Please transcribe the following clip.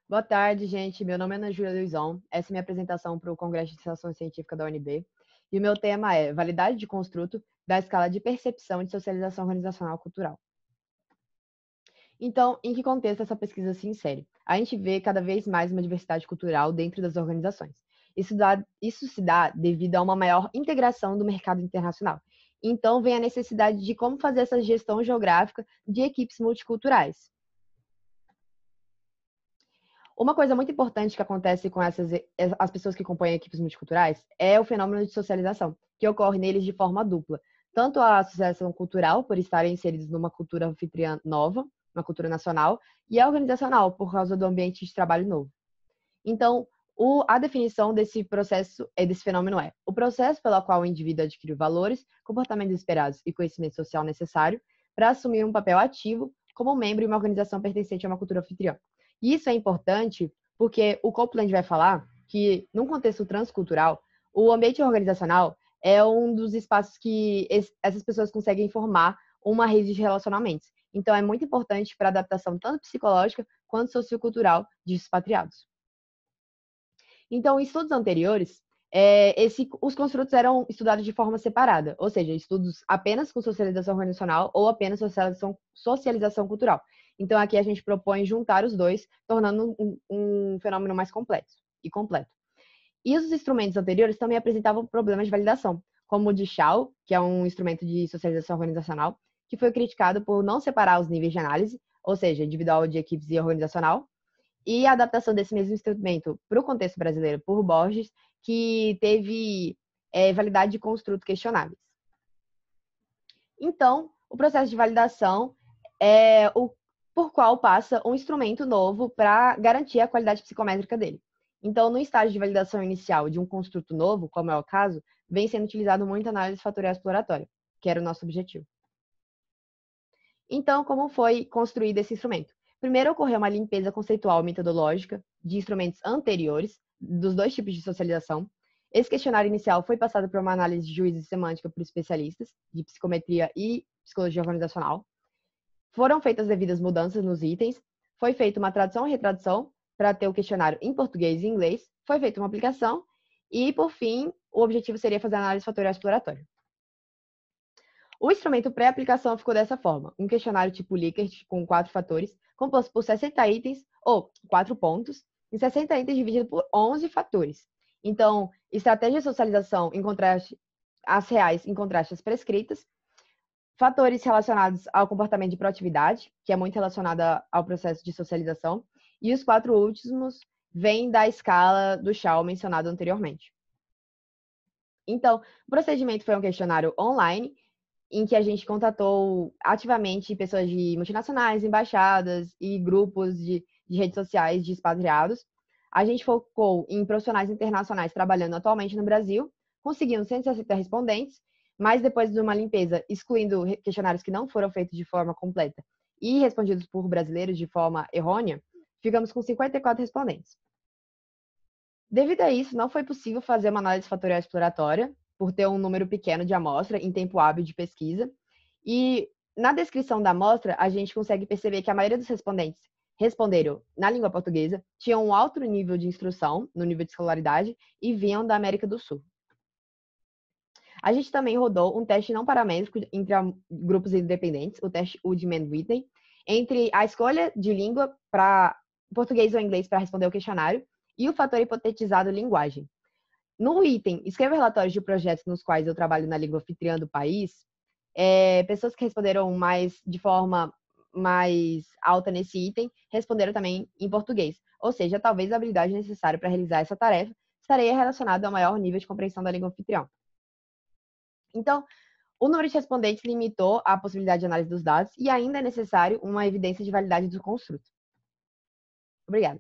Boa tarde, gente. Meu nome é Ana Júlia Luizon. Essa é minha apresentação para o Congresso de Iniciação Científica da UNB. E o meu tema é Validade de Construto da Escala de Percepção de Socialização Organizacional Cultural. Então, em que contexto essa pesquisa se insere? A gente vê cada vez mais uma diversidade cultural dentro das organizações. Isso se dá devido a uma maior integração do mercado internacional. Então, vem a necessidade de como fazer essa gestão geográfica de equipes multiculturais. Uma coisa muito importante que acontece com as pessoas que compõem equipes multiculturais é o fenômeno de socialização, que ocorre neles de forma dupla. Tanto a socialização cultural, por estarem inseridos numa cultura anfitriã nova, uma cultura nacional, e a organizacional, por causa do ambiente de trabalho novo. Então, a definição desse processo, desse fenômeno é o processo pelo qual o indivíduo adquire valores, comportamentos esperados e conhecimento social necessário para assumir um papel ativo como membro de uma organização pertencente a uma cultura anfitriã. E isso é importante porque o Copeland vai falar que, num contexto transcultural, o ambiente organizacional é um dos espaços que essas pessoas conseguem formar uma rede de relacionamentos. Então, é muito importante para a adaptação tanto psicológica quanto sociocultural de expatriados. Então, em estudos anteriores, os construtos eram estudados de forma separada, ou seja, estudos apenas com socialização organizacional ou apenas socialização cultural. Então, aqui a gente propõe juntar os dois, tornando um fenômeno mais complexo e completo. E os instrumentos anteriores também apresentavam problemas de validação, como o de Shaw, que é um instrumento de socialização organizacional, que foi criticado por não separar os níveis de análise, ou seja, individual, de equipes e organizacional, e a adaptação desse mesmo instrumento para o contexto brasileiro por Borges, que teve validade de construto questionáveis. Então, o processo de validação é o por qual passa um instrumento novo para garantir a qualidade psicométrica dele. Então, no estágio de validação inicial de um construto novo, como é o caso, vem sendo utilizado muito a análise fatorial exploratória, que era o nosso objetivo. Então, como foi construído esse instrumento? Primeiro, ocorreu uma limpeza conceitual e metodológica de instrumentos anteriores, dos dois tipos de socialização. Esse questionário inicial foi passado por uma análise de juízo e semântica por especialistas de psicometria e psicologia organizacional. Foram feitas devidas mudanças nos itens. Foi feita uma tradução e retradução para ter o questionário em português e inglês. Foi feita uma aplicação. E, por fim, o objetivo seria fazer a análise fatorial exploratória. O instrumento pré-aplicação ficou dessa forma: um questionário tipo Likert com 4 fatores, composto por 60 itens, ou 4 pontos, e 60 itens dividido por 11 fatores. Então, estratégia de socialização em contraste às reais, em contraste às prescritas, fatores relacionados ao comportamento de proatividade, que é muito relacionado ao processo de socialização, e os 4 últimos vêm da escala do Shaw mencionado anteriormente. Então, o procedimento foi um questionário online, em que a gente contatou ativamente pessoas de multinacionais, embaixadas e grupos de redes sociais de expatriados. A gente focou em profissionais internacionais trabalhando atualmente no Brasil, conseguimos 160 respondentes, mas depois de uma limpeza, excluindo questionários que não foram feitos de forma completa e respondidos por brasileiros de forma errônea, ficamos com 54 respondentes. Devido a isso, não foi possível fazer uma análise fatorial exploratória, por ter um número pequeno de amostra em tempo hábil de pesquisa. E na descrição da amostra, a gente consegue perceber que a maioria dos respondentes responderam na língua portuguesa, tinham um alto nível de instrução, no nível de escolaridade, e vinham da América do Sul. A gente também rodou um teste não paramétrico entre grupos independentes, o teste Udman-Whitney, entre a escolha de língua para português ou inglês para responder o questionário e o fator hipotetizado linguagem. No item, escreva relatórios de projetos nos quais eu trabalho na língua anfitriã do país, pessoas que responderam de forma mais alta nesse item, responderam também em português. Ou seja, talvez a habilidade necessária para realizar essa tarefa estaria relacionada ao maior nível de compreensão da língua anfitriã. Então, o número de respondentes limitou a possibilidade de análise dos dados e ainda é necessário uma evidência de validade do construto. Obrigada.